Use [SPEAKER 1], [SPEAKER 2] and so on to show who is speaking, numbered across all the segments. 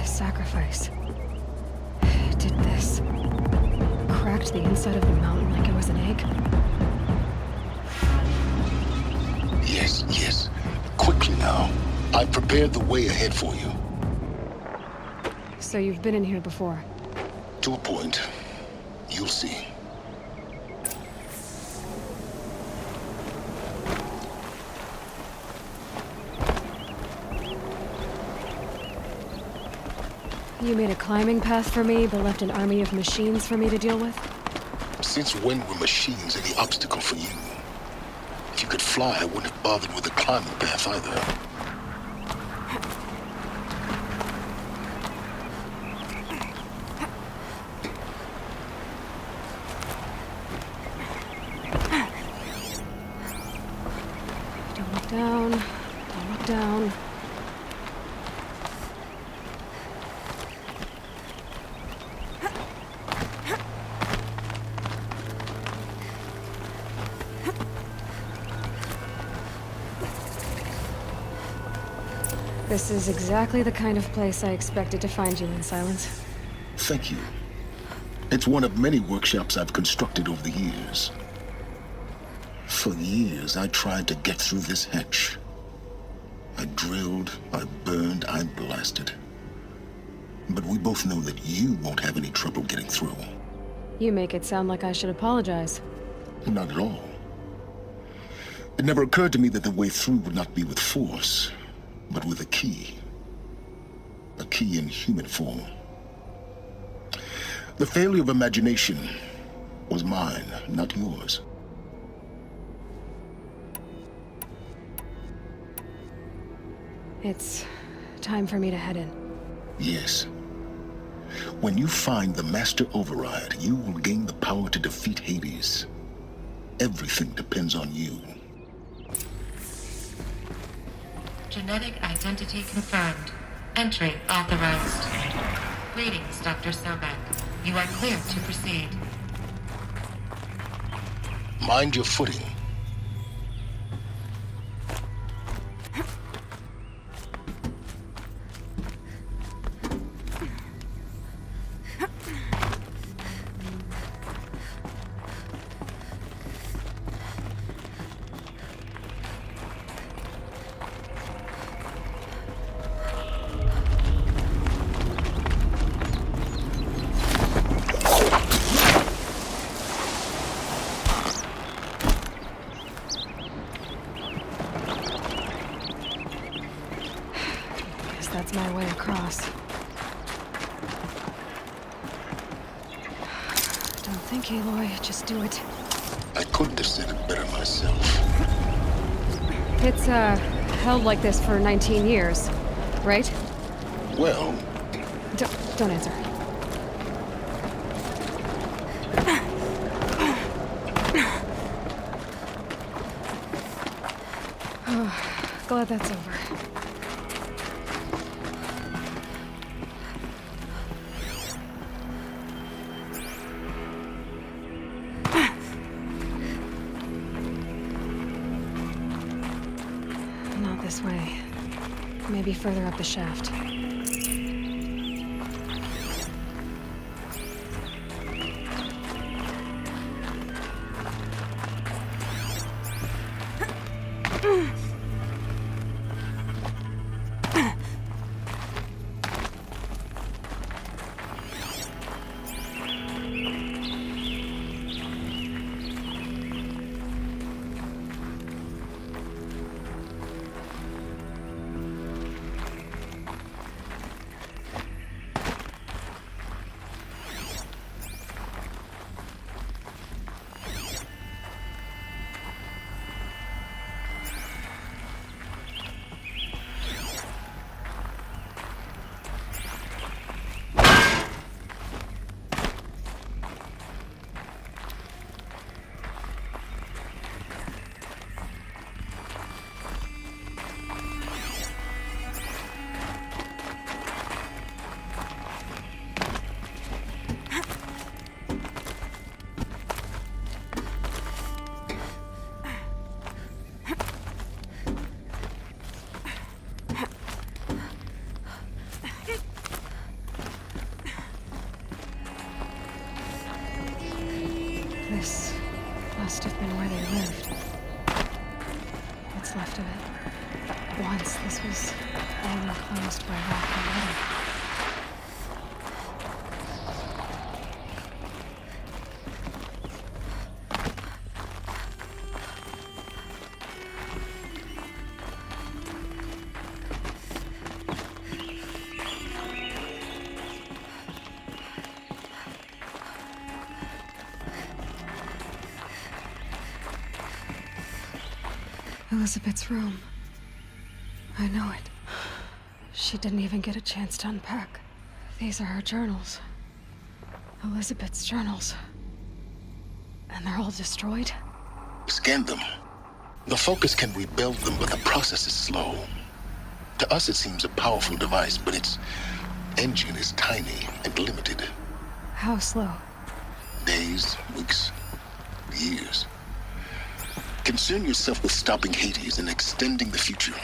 [SPEAKER 1] sacrifice. It did this. Cracked the inside of the mountain like it was an egg.
[SPEAKER 2] Yes, yes. Quickly now. I've prepared the way ahead for you.
[SPEAKER 1] So you've been in here before?
[SPEAKER 2] To a point. You'll see.
[SPEAKER 1] You made a climbing path for me, but left an army of machines for me to deal with?
[SPEAKER 2] Since when were machines any obstacle for you? If you could fly, I wouldn't have bothered with a climbing path either.
[SPEAKER 1] Don't look down. Don't look down. This is exactly the kind of place I expected to find you in, Silence.
[SPEAKER 2] Thank you. It's one of many workshops I've constructed over the years. For years, I tried to get through this hatch. I drilled, I burned, I blasted. But we both know that you won't have any trouble getting through.
[SPEAKER 1] You make it sound like I should apologize.
[SPEAKER 2] Not at all. It never occurred to me that the way through would not be with force, but with a key. A key in human form. The failure of imagination was mine, not yours.
[SPEAKER 1] It's time for me to head in.
[SPEAKER 2] Yes. When you find the Master Override, you will gain the power to defeat Hades. Everything depends on you.
[SPEAKER 3] Genetic identity confirmed. Entry authorized. Greetings, Dr. Sobek. You are clear to proceed.
[SPEAKER 2] Mind your footing.
[SPEAKER 1] That's my way across. Don't think, Aloy. Just do it.
[SPEAKER 2] I couldn't have said it better myself.
[SPEAKER 1] It's, held like this for 19 years, right?
[SPEAKER 2] Well...
[SPEAKER 1] Don't answer. Oh, glad that's over. This way. Maybe further up the shaft. sense. This was all caused by that already. Elizabeth's room. I know it. She didn't even get a chance to unpack. These are her journals. Elizabeth's journals. And they're all destroyed?
[SPEAKER 2] Scan them. The Focus can rebuild them, but the process is slow. To us, it seems a powerful device, but its engine is tiny and limited.
[SPEAKER 1] How slow?
[SPEAKER 2] Days, weeks, years. Concern yourself with stopping Hades and extending the future,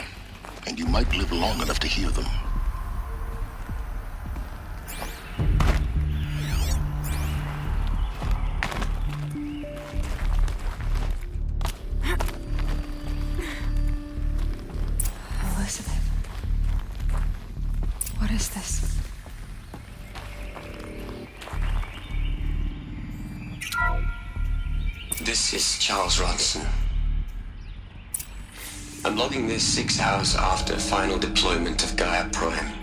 [SPEAKER 2] and you might live long enough to hear them.
[SPEAKER 1] Elizabeth. What is this?
[SPEAKER 4] This is Charles Ronson. I'm logging this 6 hours after final deployment of Gaia Prime.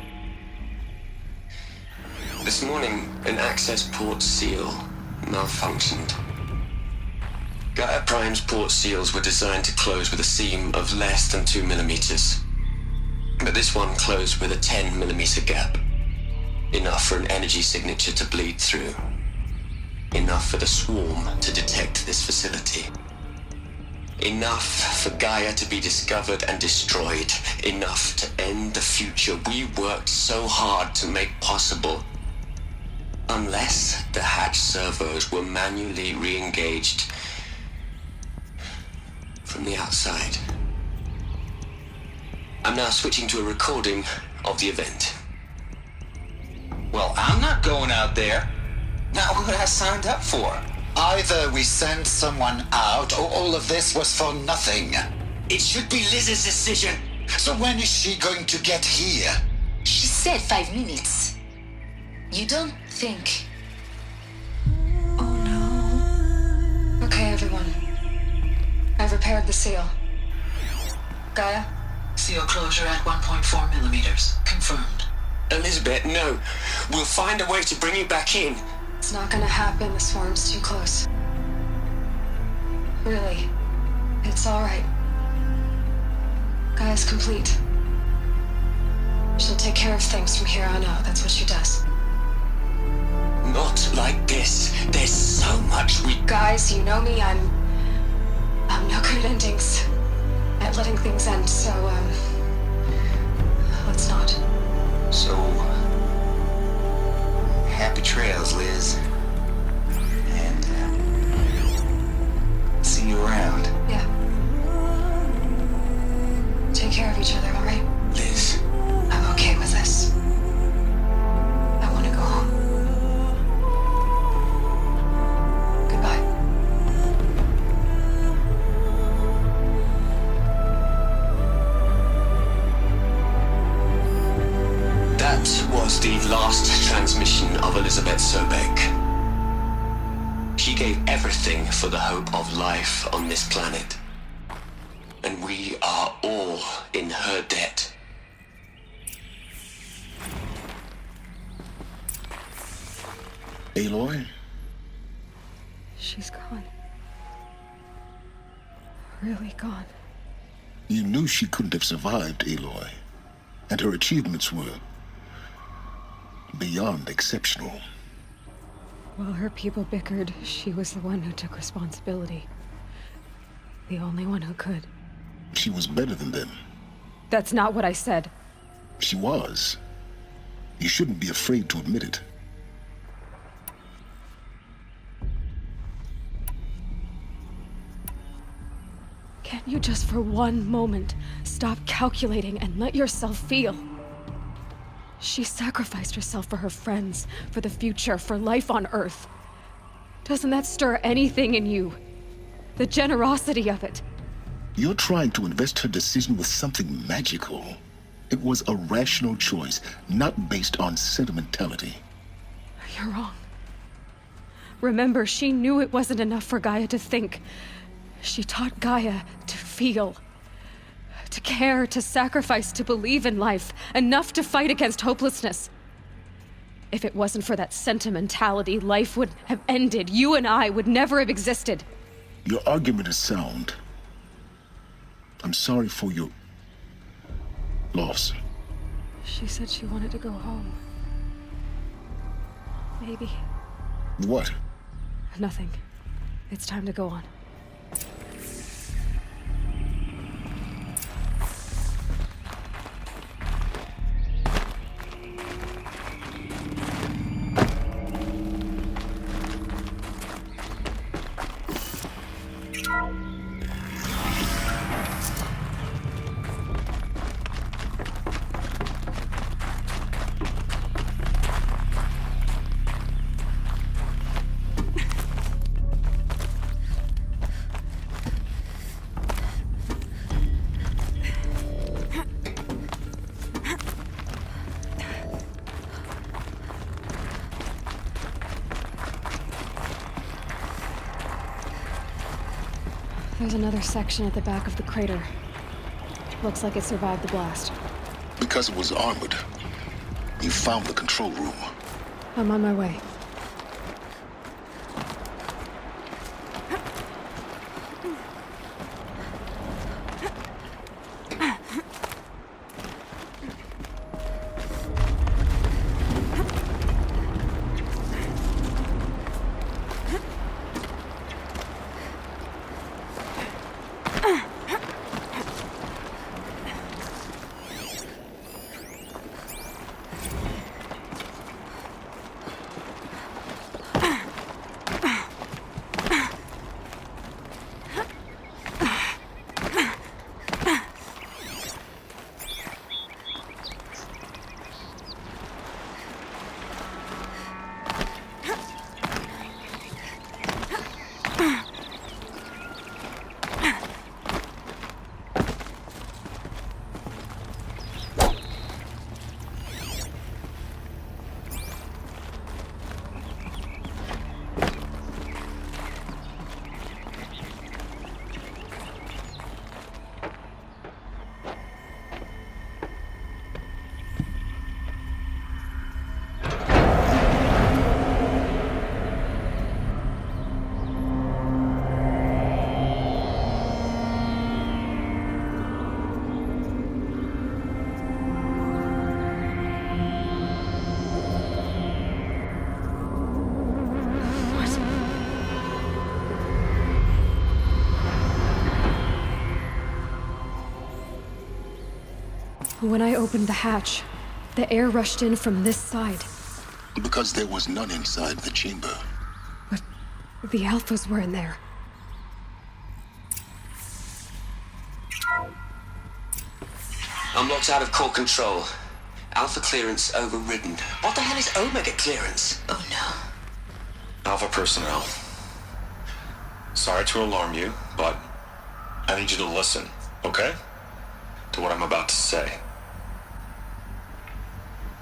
[SPEAKER 4] This morning, an access port seal malfunctioned. Gaia Prime's port seals were designed to close with a seam of less than 2 millimeters. But this one closed with a 10 millimeter gap. Enough for an energy signature to bleed through. Enough for the swarm to detect this facility. Enough for Gaia to be discovered and destroyed. Enough to end the future we worked so hard to make possible. Unless the hatch servos were manually re-engaged from the outside. I'm now switching to a recording of the event.
[SPEAKER 5] Well, I'm not going out there. Not what I signed up for. Either we send someone out, or all of this was for nothing.
[SPEAKER 4] It should be Liz's decision.
[SPEAKER 5] So when is she going to get here?
[SPEAKER 6] She said 5 minutes. You don't think...
[SPEAKER 1] Oh no. Okay, everyone. I've repaired the seal. Gaia?
[SPEAKER 7] Seal closure at 1.4 millimeters. Confirmed.
[SPEAKER 4] Elizabeth, no. We'll find a way to bring you back in.
[SPEAKER 1] It's not gonna happen. The swarm's too close. Really. It's alright. Gaia's complete. She'll take care of things from here on out. That's what she does.
[SPEAKER 4] Not like this. There's so much we...
[SPEAKER 1] Guys, you know me. I'm no good at endings. At letting things end, so, let's not.
[SPEAKER 5] So... happy trails, Liz. And, see you around.
[SPEAKER 1] Yeah. Take care of each other, alright?
[SPEAKER 4] Liz.
[SPEAKER 1] I'm okay with this. I want to go home. Goodbye.
[SPEAKER 4] That was the last transmission of Elizabeth Sobek. She gave everything for the hope of life on this planet. And we are all in her debt.
[SPEAKER 2] Aloy?
[SPEAKER 1] She's gone. Really gone.
[SPEAKER 2] You knew she couldn't have survived, Aloy. And her achievements were beyond exceptional.
[SPEAKER 1] While her people bickered, she was the one who took responsibility. The only one who could.
[SPEAKER 2] She was better than them.
[SPEAKER 1] That's not what I said.
[SPEAKER 2] She was. You shouldn't be afraid to admit it.
[SPEAKER 1] Can't you just for one moment stop calculating and let yourself feel? She sacrificed herself for her friends, for the future, for life on Earth. Doesn't that stir anything in you? The generosity of it.
[SPEAKER 2] You're trying to invest her decision with something magical. It was a rational choice, not based on sentimentality.
[SPEAKER 1] You're wrong. Remember, she knew it wasn't enough for Gaia to think. She taught Gaia to feel. To care, to sacrifice, to believe in life. Enough to fight against hopelessness. If it wasn't for that sentimentality, life would have ended. You and I would never have existed.
[SPEAKER 2] Your argument is sound. I'm sorry for your loss.
[SPEAKER 1] She said she wanted to go home. Maybe.
[SPEAKER 2] What?
[SPEAKER 1] Nothing. It's time to go on. There's another section at the back of the crater. Looks like it survived the blast.
[SPEAKER 2] Because it was armored. You found the control room.
[SPEAKER 1] I'm on my way. When I opened the hatch, the air rushed in from this side.
[SPEAKER 2] Because there was none inside the chamber.
[SPEAKER 1] But the Alphas were in there.
[SPEAKER 4] Unlocked out of core control. Alpha clearance overridden. What the hell is Omega clearance?
[SPEAKER 6] Oh no.
[SPEAKER 8] Alpha personnel. Sorry to alarm you, but I need you to listen, okay? To what I'm about to say.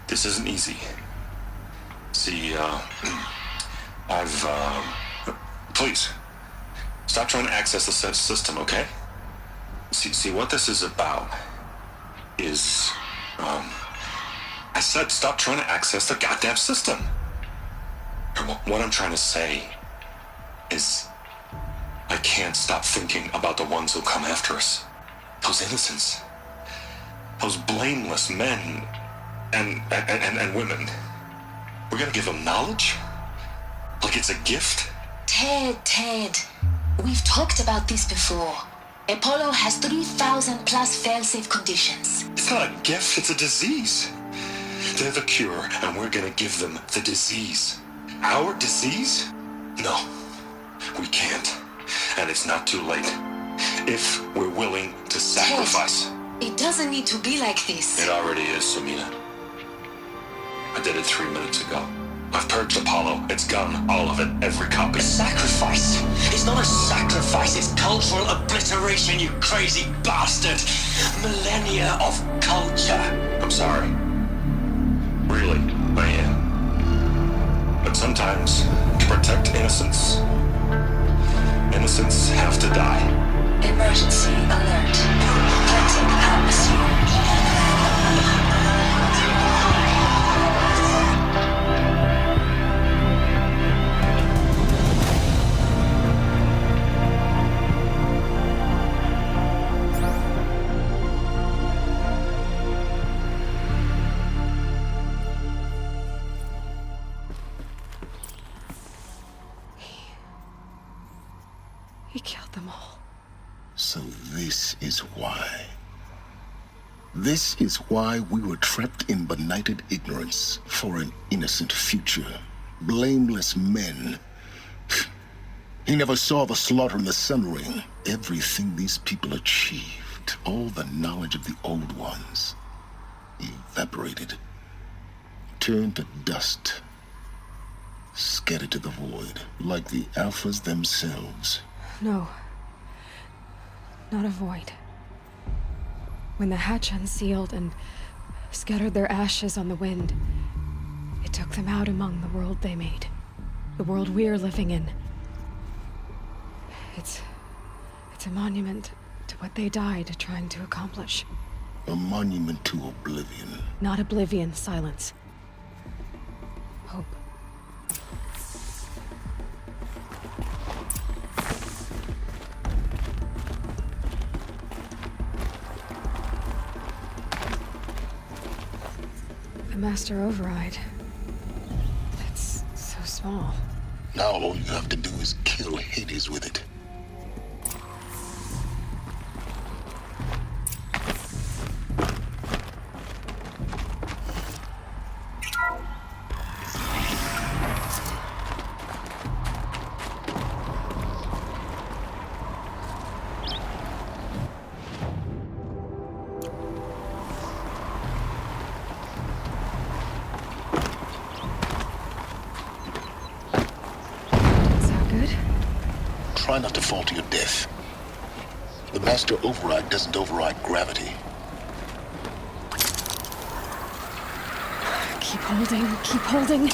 [SPEAKER 8] This isn't easy. See, please, stop trying to access the system, okay? See, what this is about is, I said stop trying to access the goddamn system. What I'm trying to say is, I can't stop thinking about the ones who come after us. Those innocents. Those blameless men and women. We're gonna give them knowledge? Like it's a gift?
[SPEAKER 6] Ted. We've talked about this before. Apollo has 3,000 plus fail-safe conditions.
[SPEAKER 8] It's not a gift, it's a disease. They're the cure, and we're gonna give them the disease. Our disease? No, we can't. And it's not too late. If we're willing to sacrifice.
[SPEAKER 6] Ted, it doesn't need to be like this.
[SPEAKER 8] It already is, Samina. I did it 3 minutes ago. I've purged Apollo. It's gone. All of it. Every copy.
[SPEAKER 5] A sacrifice? It's not a sacrifice, it's cultural obliteration, you crazy bastard! Millennia of culture.
[SPEAKER 8] I'm sorry. Really, I am. But sometimes, to protect innocence, innocents have to die.
[SPEAKER 6] Emergency alert. Detecting atmosphere.
[SPEAKER 1] He killed them all.
[SPEAKER 2] So this is why. This is why we were trapped in benighted ignorance for an innocent future. Blameless men. He never saw the slaughter in the Sun Ring. Everything these people achieved, all the knowledge of the old ones, evaporated, turned to dust, scattered to the void, like the Alphas themselves.
[SPEAKER 1] No. Not a void. When the hatch unsealed and scattered their ashes on the wind, it took them out among the world they made. The world we're living in. It's a monument to what they died trying to accomplish.
[SPEAKER 2] A monument to oblivion.
[SPEAKER 1] Not oblivion, silence. Hope. The Master Override. It's so small.
[SPEAKER 2] Now all you have to do is kill Hades with it. Try not to fall to your death. The Master Override doesn't override gravity.
[SPEAKER 1] Keep holding, keep holding.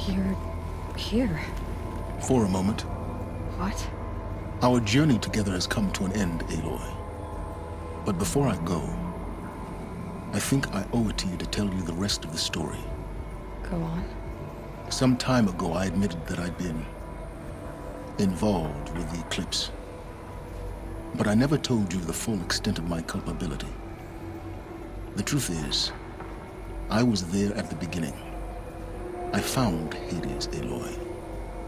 [SPEAKER 1] You're here.
[SPEAKER 2] For a moment.
[SPEAKER 1] What?
[SPEAKER 2] Our journey together has come to an end, Aloy. But before I go, I think I owe it to you to tell you the rest of the story.
[SPEAKER 1] Go on.
[SPEAKER 2] Some time ago, I admitted that I'd been involved with the eclipse. But I never told you the full extent of my culpability. The truth is, I was there at the beginning. I found Hades, Aloy,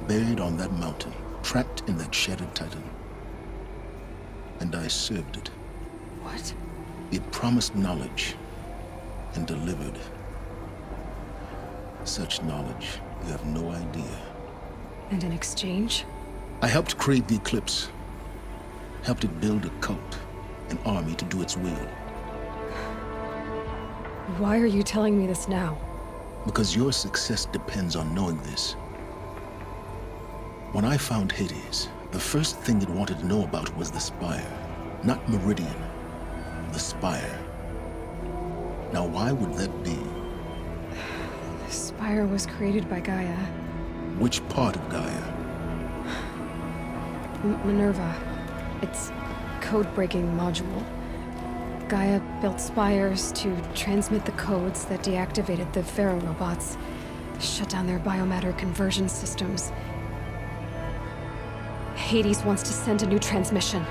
[SPEAKER 2] buried on that mountain, trapped in that shattered titan. And I served it.
[SPEAKER 1] What?
[SPEAKER 2] It promised knowledge and delivered. Such knowledge, you have no idea.
[SPEAKER 1] And in exchange?
[SPEAKER 2] I helped create the eclipse. Helped it build a cult, an army to do its will.
[SPEAKER 1] Why are you telling me this now?
[SPEAKER 2] Because your success depends on knowing this. When I found Hades, the first thing it wanted to know about was the Spire. Not Meridian, the Spire. Now why would that be?
[SPEAKER 1] The Spire was created by Gaia.
[SPEAKER 2] Which part of Gaia?
[SPEAKER 1] Minerva. Its code-breaking module. Gaia built spires to transmit the codes that deactivated the Pharaoh robots, shut down their biomatter conversion systems. Hades wants to send a new transmission.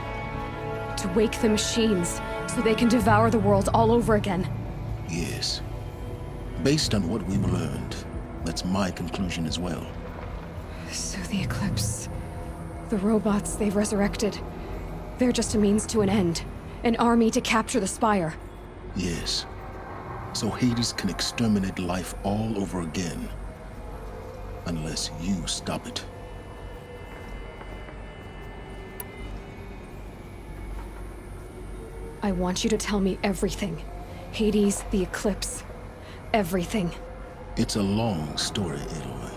[SPEAKER 1] To wake the machines, so they can devour the world all over again.
[SPEAKER 2] Yes. Based on what we've learned, that's my conclusion as well.
[SPEAKER 1] So the Eclipse, the robots they've resurrected, they're just a means to an end. An army to capture the Spire.
[SPEAKER 2] Yes. So Hades can exterminate life all over again. Unless you stop it.
[SPEAKER 1] I want you to tell me everything. Hades, the Eclipse, everything.
[SPEAKER 2] It's a long story, Aloy.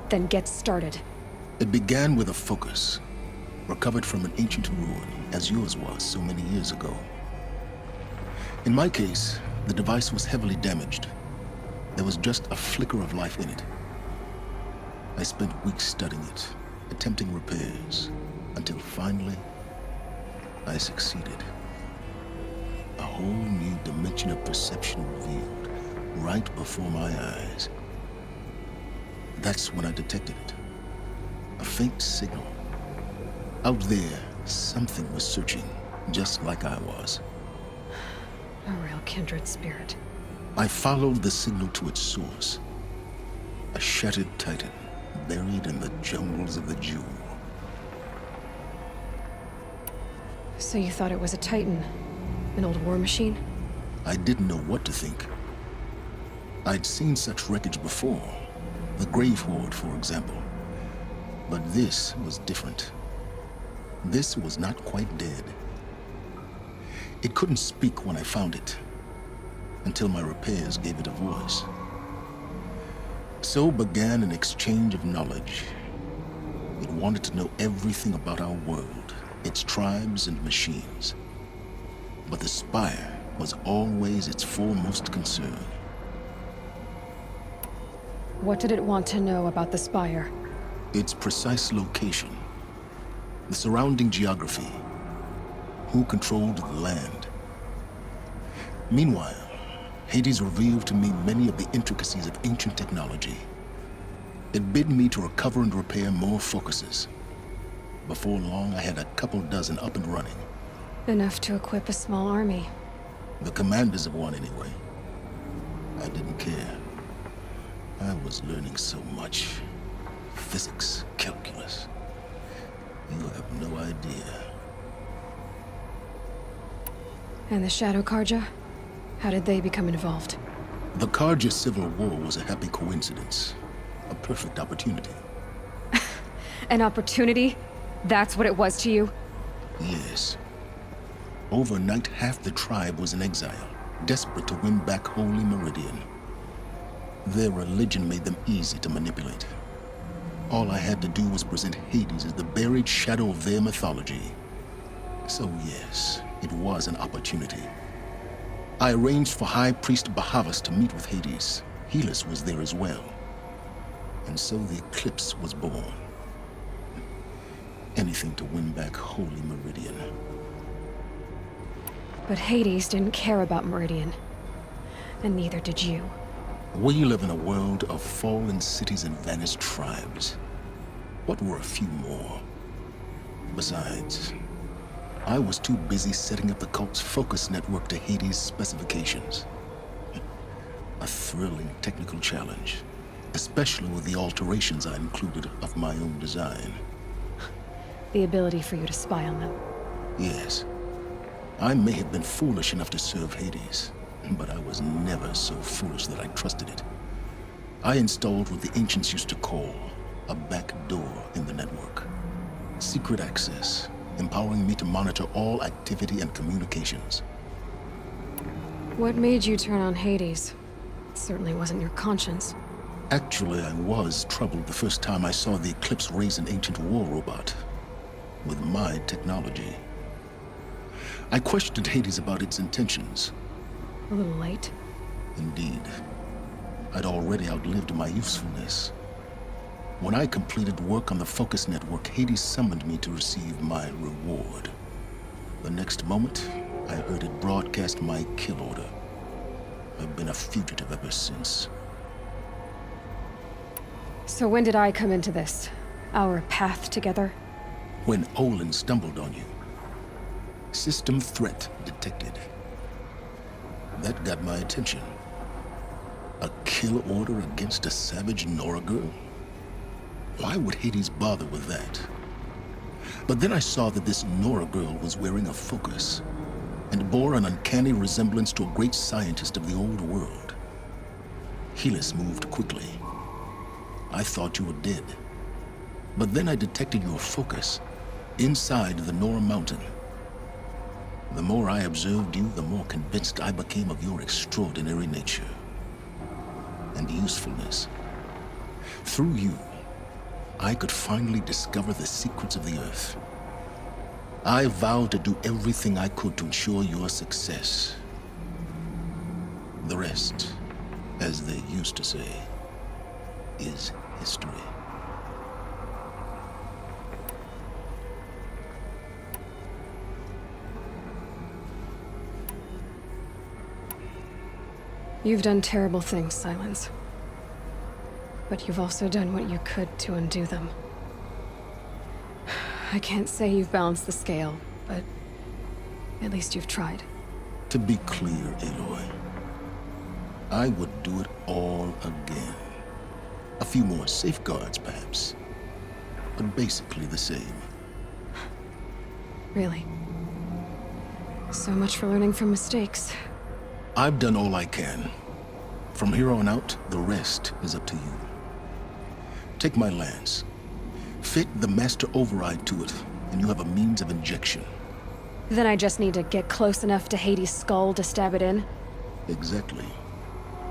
[SPEAKER 1] Then get started.
[SPEAKER 2] It began with a focus, recovered from an ancient ruin, as yours was so many years ago. In my case, the device was heavily damaged. There was just a flicker of life in it. I spent weeks studying it, attempting repairs, until finally, I succeeded. A whole new dimension of perception revealed, right before my eyes. That's when I detected it. A faint signal. Out there, something was searching, just like I was.
[SPEAKER 1] A real kindred spirit.
[SPEAKER 2] I followed the signal to its source. A shattered titan, buried in the jungles of the Jewel.
[SPEAKER 1] So you thought it was a Titan? An old war machine?
[SPEAKER 2] I didn't know what to think. I'd seen such wreckage before. The Grave Horde, for example. But this was different. This was not quite dead. It couldn't speak when I found it, until my repairs gave it a voice. So began an exchange of knowledge. It wanted to know everything about our world, its tribes and machines. But the Spire was always its foremost concern.
[SPEAKER 1] What did it want to know about the Spire?
[SPEAKER 2] Its precise location, the surrounding geography, who controlled the land. Meanwhile, Hades revealed to me many of the intricacies of ancient technology. It bid me to recover and repair more focuses. Before long, I had a couple dozen up and running.
[SPEAKER 1] Enough to equip a small army.
[SPEAKER 2] The commanders of one, anyway. I didn't care. I was learning so much. Physics, calculus. You have no idea.
[SPEAKER 1] And the Shadow Karja? How did they become involved?
[SPEAKER 2] The Karja Civil War was a happy coincidence. A perfect opportunity.
[SPEAKER 1] An opportunity? That's what it was to you?
[SPEAKER 2] Yes. Overnight, half the tribe was in exile, desperate to win back Holy Meridian. Their religion made them easy to manipulate. All I had to do was present Hades as the buried shadow of their mythology. So yes, it was an opportunity. I arranged for High Priest Bahavas to meet with Hades. Helis was there as well. And so the Eclipse was born. Anything to win back Holy Meridian.
[SPEAKER 1] But Hades didn't care about Meridian. And neither did you.
[SPEAKER 2] We live in a world of fallen cities and vanished tribes. What were a few more? Besides, I was too busy setting up the cult's focus network to Hades' specifications. A thrilling technical challenge, especially with the alterations I included of my own design.
[SPEAKER 1] The ability for you to spy on them.
[SPEAKER 2] Yes, I may have been foolish enough to serve Hades, but I was never so foolish that I trusted it. I installed what the ancients used to call a back door in the network. Secret access, empowering me to monitor all activity and communications.
[SPEAKER 1] What made you turn on Hades? It certainly wasn't your conscience.
[SPEAKER 2] Actually, I was troubled the first time I saw the Eclipse raise an ancient war robot with my technology. I questioned Hades about its intentions.
[SPEAKER 1] A little late.
[SPEAKER 2] Indeed. I'd already outlived my usefulness. When I completed work on the Focus Network, Hades summoned me to receive my reward. The next moment, I heard it broadcast my kill order. I've been a fugitive ever since.
[SPEAKER 1] So when did I come into this? Our path together?
[SPEAKER 2] When Olin stumbled on you. System threat detected. That got my attention. A kill order against a savage Nora girl? Why would Hades bother with that? But then I saw that this Nora girl was wearing a focus and bore an uncanny resemblance to a great scientist of the old world. Helis moved quickly. I thought you were dead. But then I detected your focus inside the Nora mountain. The more I observed you, the more convinced I became of your extraordinary nature and usefulness. Through you, I could finally discover the secrets of the Earth. I vowed to do everything I could to ensure your success. The rest, as they used to say, is history.
[SPEAKER 1] You've done terrible things, Silence. But you've also done what you could to undo them. I can't say you've balanced the scale, but at least you've tried.
[SPEAKER 2] To be clear, Aloy, I would do it all again. A few more safeguards, perhaps, but basically the same.
[SPEAKER 1] Really? So much for learning from mistakes.
[SPEAKER 2] I've done all I can. From here on out, the rest is up to you. Take my lance. Fit the master override to it, and you have a means of injection.
[SPEAKER 1] Then I just need to get close enough to Hades' skull to stab it in?
[SPEAKER 2] Exactly.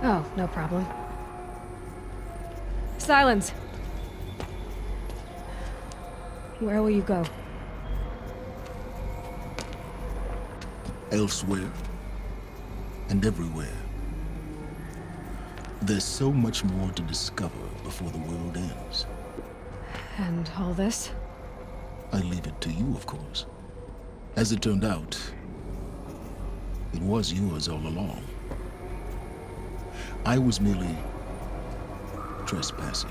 [SPEAKER 1] Oh, no problem. Silence! Where will you go?
[SPEAKER 2] Elsewhere. And everywhere. There's so much more to discover before the world ends.
[SPEAKER 1] And all this?
[SPEAKER 2] I leave it to you, of course. As it turned out, it was yours all along. I was merely trespassing.